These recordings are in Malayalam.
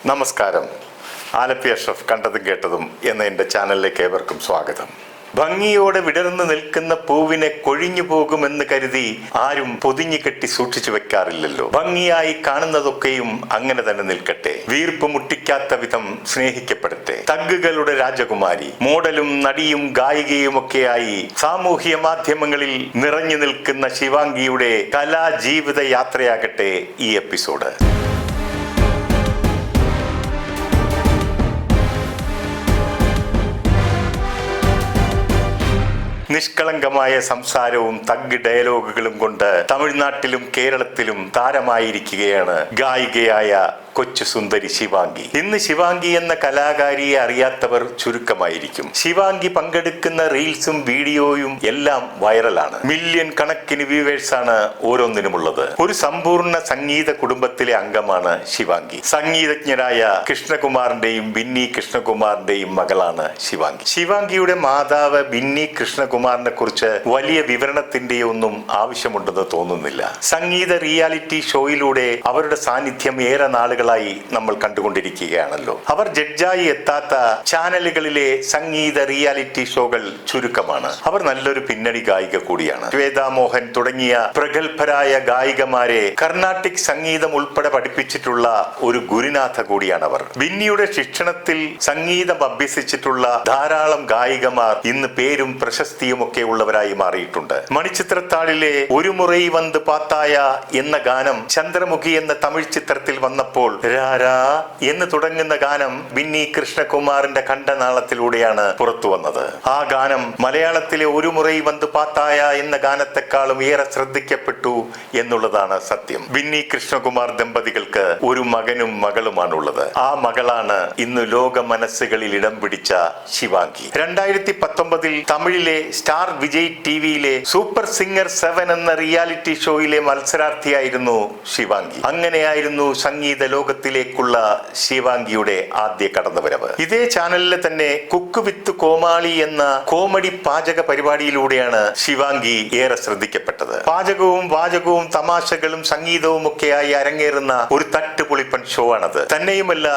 നമസ്കാരം. ആലപ്പി അഷ്റഫ് കണ്ടതും കേട്ടതും എന്ന എൻ്റെ ചാനലിലേക്ക് ഏവർക്കും സ്വാഗതം. ഭംഗിയോടെ വിടർന്നു നിൽക്കുന്ന പൂവിനെ കൊഴിഞ്ഞു പോകുമെന്ന് കരുതി ആരും പൊതിഞ്ഞു കെട്ടി സൂക്ഷിച്ചു വെക്കാറില്ലല്ലോ. ഭംഗിയായി കാണുന്നതൊക്കെയും അങ്ങനെ തന്നെ നിൽക്കട്ടെ, വീർപ്പ് മുട്ടിക്കാത്ത വിധം സ്നേഹിക്കപ്പെടട്ടെ. തഗ്ഗുകളുടെ രാജകുമാരി, മോഡലും നടിയും ഗായികയുമൊക്കെയായി സാമൂഹ്യ മാധ്യമങ്ങളിൽ നിറഞ്ഞു നിൽക്കുന്ന ശിവാംഗിയുടെ കലാജീവിത യാത്രയാകട്ടെ ഈ എപ്പിസോഡ്. നിഷ്കളങ്കമായ സംസാരവും തഗ് ഡയലോഗുകളും കൊണ്ട് തമിഴ്നാട്ടിലും കേരളത്തിലും താരമായിരിക്കുകയാണ് ഗായികയായ കൊച്ചു സുന്ദരി ശിവാംഗി. ഇന്ന് ശിവാംഗി എന്ന കലാകാരിയെ അറിയാത്തവർ ചുരുക്കമായിരിക്കും. ശിവാംഗി പങ്കെടുക്കുന്ന റീൽസും വീഡിയോയും എല്ലാം വൈറലാണ്. മില്യൺ കണക്കിന് വ്യൂവേഴ്സാണ് ഓരോന്നിനുമുള്ളത്. ഒരു സമ്പൂർണ്ണ സംഗീത കുടുംബത്തിലെ അംഗമാണ് ശിവാംഗി. സംഗീതജ്ഞരായ കൃഷ്ണകുമാറിന്റെയും ബിന്നി കൃഷ്ണകുമാറിന്റെയും മകളാണ് ശിവാംഗി. ശിവാംഗിയുടെ മാതാവ് ബിന്നി കൃഷ്ണകുമാറിനെ കുറിച്ച് വലിയ വിവരണത്തിന്റെ ഒന്നും ആവശ്യമുണ്ടെന്ന് തോന്നുന്നില്ല. സംഗീത റിയാലിറ്റി ഷോയിലൂടെ അവരുടെ സാന്നിധ്യം ഏറെ നാളുകൾ നമ്മൾ കണ്ടുകൊണ്ടിരിക്കുകയാണല്ലോ. അവർ ജഡ്ജായി എത്താത്ത ചാനലുകളിലെ സംഗീത റിയാലിറ്റി ഷോകൾ ചുരുക്കമാണ്. അവർ നല്ലൊരു പിന്നണി ഗായിക കൂടിയാണ്. ശ്വേതാ മോഹൻ തുടങ്ങിയ പ്രഗത്ഭരായ ഗായികമാരെ കർണാട്ടിക് സംഗീതം ഉൾപ്പെടെ പഠിപ്പിച്ചിട്ടുള്ള ഒരു ഗുരുനാഥ കൂടിയാണ് അവർ. ബിന്നിയുടെ ശിക്ഷണത്തിൽ സംഗീതം അഭ്യസിച്ചിട്ടുള്ള ധാരാളം ഗായികമാർ ഇന്ന് പേരും പ്രശസ്തിയും ഒക്കെ ഉള്ളവരായി മാറിയിട്ടുണ്ട്. മണിച്ചിത്രത്താഴിലെ ഒരു മുറൈ വന്ന് പാത്തായ എന്ന ഗാനം ചന്ദ്രമുഖി എന്ന തമിഴ് ചിത്രത്തിൽ വന്നപ്പോൾ രാരാ എന്ന് തുടങ്ങുന്ന ഗാനം ബിന്നി കൃഷ്ണകുമാറിന്റെ കണ്ഠനാളത്തിലൂടെയാണ് പുറത്തു വന്നത്. ആ ഗാനം മലയാളത്തിലെ ഒരു മുറൈ വന്ന് പാത്തായ എന്ന ഗാനത്തെക്കാളും ഏറെ ശ്രദ്ധിക്കപ്പെട്ടു എന്നുള്ളതാണ് സത്യം. ബിന്നി കൃഷ്ണകുമാർ ദമ്പതികൾക്ക് ഒരു മകനും മകളുമാണുള്ളത്. ആ മകളാണ് ഇന്ന് ലോക മനസ്സുകളിൽ ഇടം പിടിച്ച ശിവാംഗി. 2019 തമിഴിലെ സ്റ്റാർ വിജയ് ടിവിയിലെ സൂപ്പർ സിംഗർ 7 എന്ന റിയാലിറ്റി ഷോയിലെ മത്സരാർത്ഥിയായിരുന്നു ശിവാംഗി. അങ്ങനെയായിരുന്നു സംഗീത ലോകത്തിലേക്കുള്ള ശിവാംഗിയുടെ ആദ്യ കടന്നുവരവ്. ഇതേ ചാനലിലെ തന്നെ കുക്ക് വിത്ത് കോമാളി എന്ന കോമഡി പാചക പരിപാടിയിലൂടെയാണ് ശിവാംഗി ഏറെ ശ്രദ്ധിക്കപ്പെട്ടത്. പാചകവും വാചകവും തമാശകളും സംഗീതവും ഒക്കെയായി അരങ്ങേറുന്ന ഒരു തട്ടുപൊളിപ്പൻ ഷോ ആണത്. തന്നെയുമല്ല,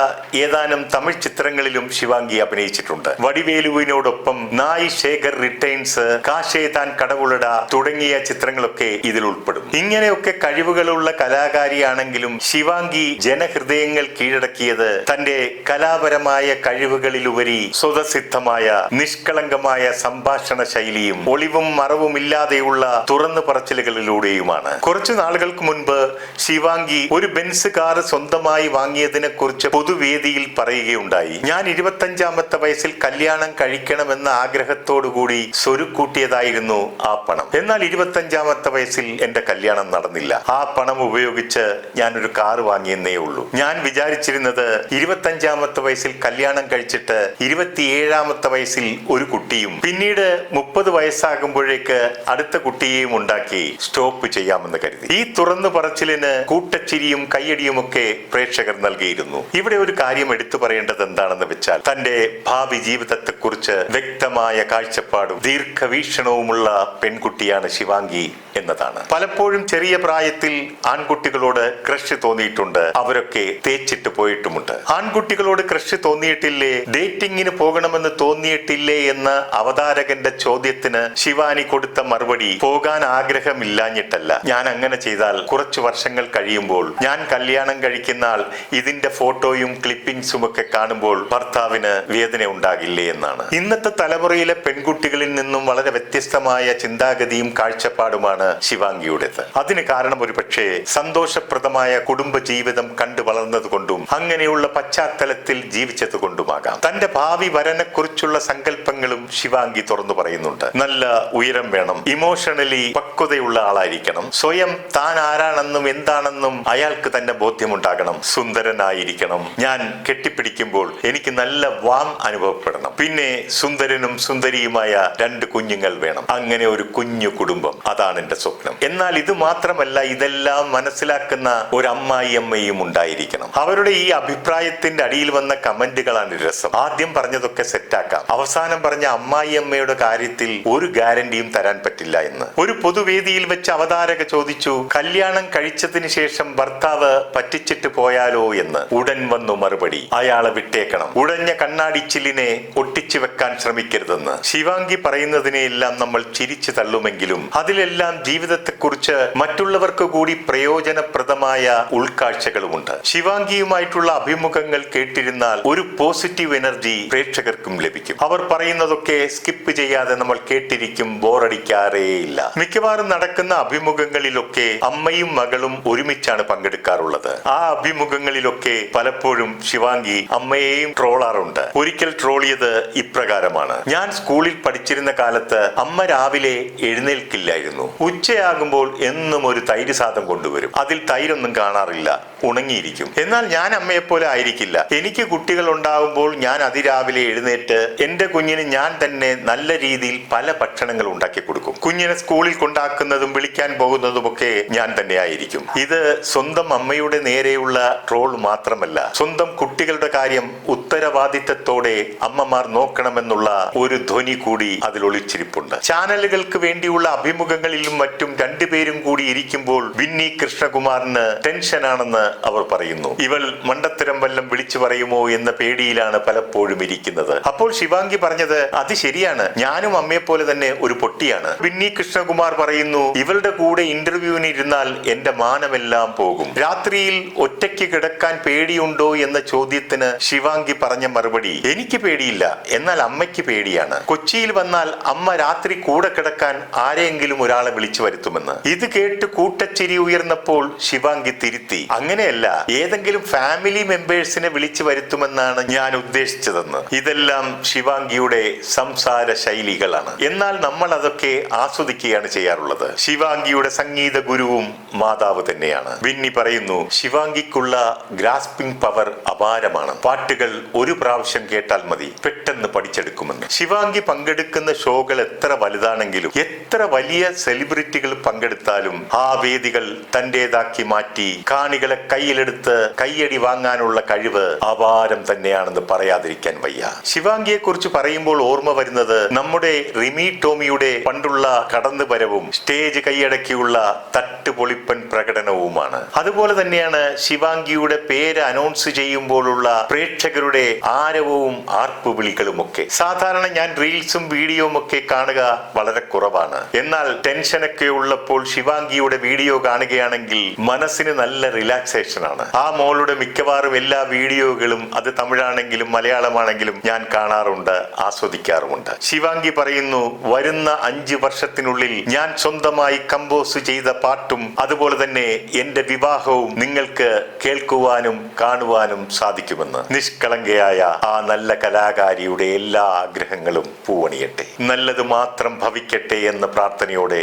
ഏതാനും തമിഴ് ചിത്രങ്ങളിലും ശിവാംഗി അഭിനയിച്ചിട്ടുണ്ട്. വടിവേലുവിനോടൊപ്പം നായ് ശേഖർ റിട്ടേൺസ്, കാശേ താൻ കടവുളട തുടങ്ങിയ ചിത്രങ്ങളൊക്കെ ഇതിൽ ഉൾപ്പെടും. ഇങ്ങനെയൊക്കെ കഴിവുകളുള്ള കലാകാരിയാണെങ്കിലും ശിവാംഗി ജനഹൃദയങ്ങൾ കീഴടക്കിയത് തന്റെ കലാപരമായ കഴിവുകളിലുപരി സ്വതസിദ്ധമായ നിഷ്കളങ്കമായ സംഭാഷണ ശൈലിയും ഒളിവും മറവുമില്ലാതെയുള്ള തുറന്നു പറച്ചിലുകളിലൂടെയുമാണ്. കുറച്ചു നാളുകൾക്ക് മുൻപ് ശിവാംഗി ഒരു ബെൻസ് കാർ സ്വന്തമായി വാങ്ങിയതിനെ കുറിച്ച് പൊതുവേദിയിൽ പറയുകയുണ്ടായി. ഞാൻ 25ാമത്തെ വയസ്സിൽ കല്യാണം കഴിക്കണമെന്ന ആഗ്രഹത്തോടുകൂടി സ്വരുക്കൂട്ടിയതായിരുന്നു ആ പണം. എന്നാൽ 25ാമത്തെ വയസ്സിൽ എന്റെ കല്യാണം നടന്നില്ല. ആ പണം ഉപയോഗിച്ച് ഞാനൊരു കാർ വാങ്ങിയെന്നേ ഉള്ളൂ. ഞാൻ വിചാരിച്ചിരുന്നത് 25ാമത്തെ വയസ്സിൽ കല്യാണം കഴിച്ചിട്ട് 27ാമത്തെ വയസ്സിൽ ഒരു കുട്ടിയും പിന്നീട് 30 വയസ്സാകുമ്പോഴേക്ക് അടുത്ത കുട്ടിയെയും ഉണ്ടാക്കി സ്റ്റോപ്പ് ചെയ്യാമെന്ന് കരുതി. ഈ തുറന്നു പറച്ചിലിന് കൂട്ടച്ചിരിയും കയ്യടിയും ഒക്കെ പ്രേക്ഷകർ നൽകിയിരുന്നു. ഇവിടെ ഒരു കാര്യം എടുത്തു പറയേണ്ടത് എന്താണെന്ന് വെച്ചാൽ, തന്റെ ഭാവി ജീവിതത്തെക്കുറിച്ച് വ്യക്തമായ കാഴ്ചപ്പാടും ദീർഘവീക്ഷണവുമുള്ള പെൺകുട്ടിയാണ് ശിവാംഗി എന്നതാണ്. പലപ്പോഴും ചെറിയ പ്രായത്തിൽ ആൺകുട്ടികളോട് ക്രഷ് തോന്നിയിട്ടുണ്ട്. അവരൊക്കെ തേച്ചിട്ട് പോയിട്ടുമുണ്ട്. ആൺകുട്ടികളോട് ക്രഷ് തോന്നിയിട്ടില്ലേ, ഡേറ്റിംഗിന് പോകണമെന്ന് തോന്നിയിട്ടില്ലേ എന്ന അവതാരകന്റെ ചോദ്യത്തിന് ശിവാനി കൊടുത്ത മറുപടി, പോകാൻ ആഗ്രഹമില്ലാഞ്ഞിട്ടല്ല. ഞാൻ അങ്ങനെ ചെയ്താൽ കുറച്ചു വർഷങ്ങൾ കഴിയുമ്പോൾ, ഞാൻ കല്യാണം കഴിക്കുന്ന ആൾ ഇതിന്റെ ഫോട്ടോയും ക്ലിപ്പിംഗ്സും ഒക്കെ കാണുമ്പോൾ ഭർത്താവിന് വേദന ഉണ്ടാകില്ലേ എന്നാണ്. ഇന്നത്തെ തലമുറയിലെ പെൺകുട്ടികളിൽ നിന്നും വളരെ വ്യത്യസ്തമായ ചിന്താഗതിയും കാഴ്ചപ്പാടുമാണ് ശിവാംഗിയുടേത്. അതിന് കാരണം ഒരുപക്ഷെ സന്തോഷപ്രദമായ കുടുംബ ജീവിതം കണ്ടു വളർന്നത് കൊണ്ടും അങ്ങനെയുള്ള പശ്ചാത്തലത്തിൽ ജീവിച്ചത് കൊണ്ടുമാകാം. തന്റെ ഭാവി വരനെ കുറിച്ചുള്ള സങ്കല്പങ്ങളും ശിവാംഗി തുറന്നു പറയുന്നുണ്ട്. നല്ല ഉയരം വേണം, ഇമോഷണലി പക്വതയുള്ള ആളായിരിക്കണം, സ്വയം താൻ ആരാണെന്നും എന്താണെന്നും അയാൾക്ക് തന്നെ ബോധ്യമുണ്ടാകണം, സുന്ദരനായിരിക്കണം, ഞാൻ കെട്ടിപ്പിടിക്കുമ്പോൾ എനിക്ക് നല്ല വാം അനുഭവപ്പെടണം, പിന്നെ സുന്ദരനും സുന്ദരിയുമായ 2 കുഞ്ഞുങ്ങൾ വേണം. അങ്ങനെ ഒരു കുഞ്ഞു കുടുംബം, അതാണ് എന്റെ സ്വപ്നം. എന്നാൽ ഇത് മാത്രമല്ല, ഇതെല്ലാം മനസ്സിലാക്കുന്ന ഒരു അമ്മായിയമ്മയും ഉണ്ടായിരിക്കണം. അവരുടെ ഈ അഭിപ്രായത്തിന്റെ അടിയിൽ വന്ന കമന്റുകളാണ് രസം. ആദ്യം പറഞ്ഞതൊക്കെ സെറ്റാക്കാം, അവസാനം പറഞ്ഞ അമ്മായിയമ്മയുടെ കാര്യത്തിൽ ഒരു ഗ്യാരണ്ടിയും തരാൻ പറ്റില്ല എന്ന്. ഒരു പൊതുവേദിയിൽ വെച്ച് അവതാരക ചോദിച്ചു, കല്യാണം കഴിച്ചതിന് ശേഷം ഭർത്താവ് പറ്റിച്ചിട്ട് പോയാലോ എന്ന്. ഉടൻ വന്നു മറുപടി, അയാളെ വിട്ടേക്കണം, ഉടഞ്ഞ കണ്ണാടിച്ചില്ലിനെ ഒട്ടിച്ചു വെക്കാൻ ശ്രമിക്കരുതെന്ന്. ശിവാംഗി പറയുന്നതിനെയെല്ലാം നമ്മൾ ചിരിച്ചു തള്ളുമെങ്കിലും അതിലെല്ലാം ജീവിതത്തെക്കുറിച്ച് മറ്റുള്ളവർക്ക് കൂടി പ്രയോജനപ്രദമായ ഉൾക്കാഴ്ചകളുമുണ്ട്. ശിവാംഗിയുമായിട്ടുള്ള അഭിമുഖങ്ങൾ കേട്ടിരുന്നാൽ ഒരു പോസിറ്റീവ് എനർജി പ്രേക്ഷകർക്കും ലഭിക്കും. അവർ പറയുന്നതൊക്കെ സ്കിപ്പ് ചെയ്യാതെ നമ്മൾ കേട്ടിരിക്കും, ബോറടിക്കാറേയില്ല. മിക്കവാറും നടക്കുന്ന അഭിമുഖങ്ങളിലൊക്കെ അമ്മയും മകളും ഒരുമിച്ചാണ് പങ്കെടുക്കാറുള്ളത്. ആ അഭിമുഖങ്ങളിലൊക്കെ പലപ്പോഴും ശിവാംഗി അമ്മയെയും ട്രോളാറുണ്ട്. ഒരിക്കൽ ട്രോളിയത് ഇപ്രകാരമാണ്: ഞാൻ സ്കൂളിൽ പഠിച്ചിരുന്ന കാലത്ത് അമ്മ രാവിലെ എഴുന്നേൽക്കില്ലായിരുന്നു. ഉച്ചയാകുമ്പോൾ എന്നും ഒരു തൈര് സാദം കൊണ്ടുവരും. അതിൽ തൈരൊന്നും കാണാറില്ല, ഉണങ്ങിയിരിക്കും. എന്നാൽ ഞാൻ അമ്മയെപ്പോലെ ആയിരിക്കില്ല. എനിക്ക് കുട്ടികൾ ഉണ്ടാകുമ്പോൾ ഞാൻ അതിരാവിലെ എഴുന്നേറ്റ് എന്റെ കുഞ്ഞിന് ഞാൻ തന്നെ നല്ല രീതിയിൽ പല ഭക്ഷണങ്ങൾ ഉണ്ടാക്കി കൊടുക്കും. കുഞ്ഞിനെ സ്കൂളിൽ കൊണ്ടാക്കുന്നതും വിളിക്കാൻ പോകുന്നതുമൊക്കെ ഞാൻ തന്നെ ആയിരിക്കും. ഇത് സ്വന്തം അമ്മയുടെ നേരെയുള്ള ട്രോൾ മാത്രമല്ല, സ്വന്തം കുട്ടികളുടെ കാര്യം ഉത്തരവാദിത്തത്തോടെ അമ്മമാർ നോക്കണമെന്നുള്ള ഒരു ധ്വനി കൂടി അതിൽ ഒളിച്ചിരിപ്പുണ്ട്. ചാനലുകൾക്ക് വേണ്ടിയുള്ള അഭിമുഖങ്ങളിലും മറ്റും രണ്ടുപേരും കൂടി ഇരിക്കുമ്പോൾ വിന്നി കൃഷ്ണകുമാറിന് ടെൻഷനാണെന്ന് അവർ പറയുന്നു. ഇവൾ മണ്ടത്തരം വല്ലം വിളിച്ചു പറയുമോ എന്ന പേടിയിലാണ് പലപ്പോഴും ഇരിക്കുന്നത്. അപ്പോൾ ശിവാംഗി പറഞ്ഞത്, അത് ശരിയാണ്, ഞാനും അമ്മയെപ്പോലെ തന്നെ ഒരു പൊട്ടിയാണ്. വിന്നി കൃഷ്ണകുമാർ പറയുന്നു, ഇവളുടെ കൂടെ ഇന്റർവ്യൂവിന് ഇരുന്നാൽ എന്റെ മാനമെല്ലാം പോകും. രാത്രിയിൽ ഒറ്റയ്ക്ക് കിടക്കാൻ പേടിയുണ്ടോ എന്ന ചോദ്യത്തിന് ശിവാംഗി പറഞ്ഞ മറുപടി, എനിക്ക് പേടിയില്ല, എന്നാൽ അമ്മയ്ക്ക് പേടിയാണ്. കൊച്ചിയിൽ വന്നാൽ അമ്മ രാത്രി കൂടെ കിടക്കാൻ ആരെയെങ്കിലും ഒരാളെ വിളിച്ചു വരുത്തുമെന്ന്. ഇത് കേട്ട് കൂട്ടച്ചിരി ഉയർന്നപ്പോൾ ശിവാംഗി തിരുത്തി, അങ്ങനെയല്ല, ഏതെങ്കിലും ഫാമിലി മെമ്പേഴ്സിനെ വിളിച്ചു വരുത്തുമെന്നാണ് ഞാൻ ഉദ്ദേശിച്ചതെന്ന്. ഇതെല്ലാം ശിവാംഗിയുടെ സംസാര ശൈലികളാണ്. എന്നാൽ നമ്മൾ അതൊക്കെ ആസ്വദിക്കുകയാണ് ചെയ്യാറുള്ളത്. ശിവാംഗിയുടെ സംഗീത ഗുരുവും മാതാവ് തന്നെയാണ്. വിന്നി പറയുന്നു, ശിവാംഗിക്കുള്ള ഗ്രാസ്പിംഗ് പവർ അപാരമാണ്. പാട്ടുകൾ ഒരു പ്രാവശ്യം കേട്ടാൽ മതി, പെട്ടെന്ന് പഠിച്ചെടുക്കുമെന്ന്. ശിവാംഗി പങ്കെടുക്കുന്ന ഷോകൾ എത്ര വലുതാണെങ്കിലും എത്ര വലിയ സെലിബ്രിറ്റികൾ പങ്കെടുത്താലും ആ വേദികൾ തന്റേതാക്കി മാറ്റി കാണികളെ കയ്യിലെടുത്ത് കയ്യടി വാങ്ങാനുള്ള കഴിവ് അപാരം തന്നെയാണെന്ന് പറയാതിരിക്കാൻ വയ്യ. ശിവാംഗിയെ കുറിച്ച് പറയുമ്പോൾ ഓർമ്മ വരുന്നത് നമ്മുടെ റിമി ടോമിയുടെ പണ്ടുള്ള കടന്നുവരവും സ്റ്റേജ് കൈയടക്കിയുള്ള തട്ടുപൊളിപ്പൻ പ്രകടനവുമാണ്. അതുപോലെ തന്നെയാണ് ശിവാംഗിയുടെ പേര് അനൗൺസ് ചെയ്യുമ്പോഴുള്ള പ്രേക്ഷകരുടെ ആരവവും ആർപ്പുവിളികളുമൊക്കെ. സാധാരണ ഞാൻ റീൽസും വീഡിയോയും ഒക്കെ കാണുക വളരെ കുറവാണ്. എന്നാൽ ടെൻഷനൊക്കെ ഉള്ളപ്പോൾ ശിവാംഗിയുടെ വീഡിയോ കാണുകയാണെങ്കിൽ മനസ്സിന് നല്ല റിലാക്സേഷൻ ആണ്. ആ മോളുടെ മിക്കവാറും എല്ലാ വീഡിയോകളും, അത് തമിഴാണെങ്കിലും മലയാളമാണെങ്കിലും ഞാൻ കാണാറുണ്ട്, ആസ്വദിക്കാറുമുണ്ട്. ശിവാംഗി പറയുന്നു, വരുന്ന 5 വർഷത്തിനുള്ളിൽ ഞാൻ സ്വന്തമായി കമ്പോസ് ചെയ്ത പാട്ടും അതുപോലെ തന്നെ എന്റെ വിവാഹവും നിങ്ങൾക്ക് കേൾക്കുവാനും കാണുവാനും സാധിക്കുമെന്ന്. നിഷ്കളങ്കയായ ആ നല്ല കലാകാരിയുടെ എല്ലാ ആഗ്രഹങ്ങളും പൂവണിയട്ടെ, നല്ലത് മാത്രം ഭവിക്കട്ടെ എന്ന പ്രാർത്ഥനയോടെ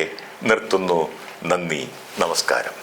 നിർത്തുന്നു. നന്ദി, നമസ്കാരം.